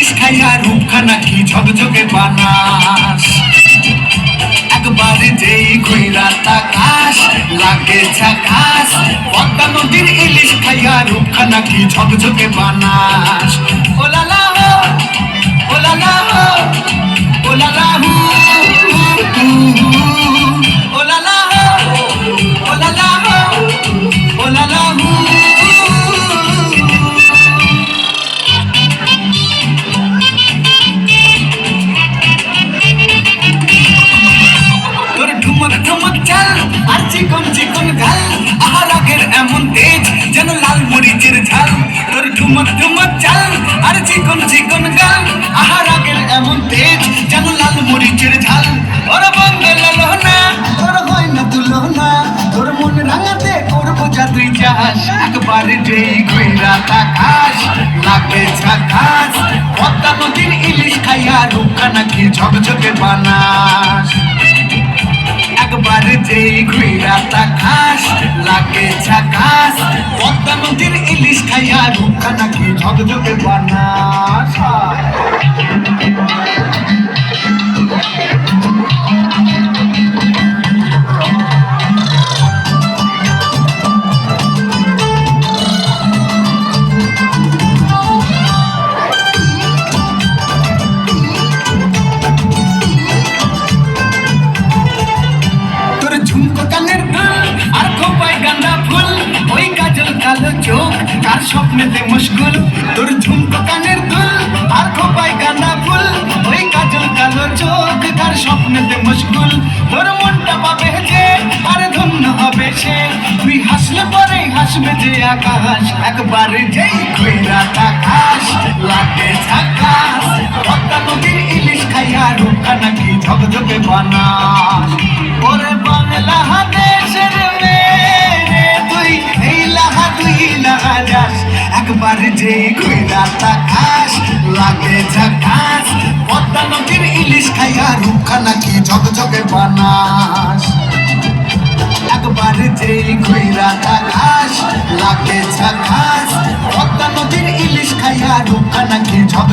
ইলিশ খাইয়া রূপখানা কি ঝকঝকে বানাস। একবারে যেই ঘুইরা তাকাস লাগে ঝাকাস, পদ্মা নদীর ইলিশ খাইয়া রূপখানা কি ঝকঝকে বানাস। ওলালা হো ওলালা হো ওলালা হু ওলালা হো ওলালা হো ওলালা হু। তোর ঠুমক ঠুমক চাল আর চিকন চিকন গাল, আহার আগের এমন তেজ যেন লাল মরিচের ঝাল। তোর ঠুমক ঠুমক চাল আর চিকন চিকন গাল, আহার আগের এমন তেজ যেন লাল মরিচের ঝাল। ওর বঙ্গে লালো না তোর হয় না তুলনা, তোর মন রাঙাতে করবো যা তুই চাস। একবারে যেই ঘুইরা তাকাস লাগে ঝাকাস, পদ্মা নদীর ইলিশ খাইয়া রূপখানা কি ঝকঝকে বানাস। একবারে যেই ঘুইরা তাকাস লাগে ঝাকাস, পদ্মা নদীর ইলিশ খাইয়া রূপখানা কি ঝকঝকে বানাস। ঝুমকো কানের দুল আর খোপায় গাঁদা ফুল, ওই কাজল কালো চোখ কার স্বপ্নেতে মুশকুল। তোর ঝুমকো কানের দুল আর খোপায় গাঁদা ফুল, ওই কাজল কালো চোখ কার স্বপ্নেতে মুশকুল। তোর মনটা পাবে যে আর ধন্য হবে সে, তুই হাসলে পরে হাসবে যে আকাশ। একবারে যেই ঘুইরা তাকাস লাগে ঝাকাস, পদ্মা নদীর ইলিশ খাইয়া রূপখানা কি ঝকঝকে বানাস। ওরে বাংলা দেশের মেয়ে তুই এই লাহা তুই লাহা যাস, একবারে যেই ঘুইরা তাকাস লাগে ঝাকাস, পদ্মা নদীর ইলিশ খাইয়া রূপখানা কি ঝকঝকে বানাস। একবারে যেই ঘুইরা তাকাস লাগে ঝাকাস, পদ্মা নদীর ইলিশ খাইয়া রূপখানা কি ঝকঝকে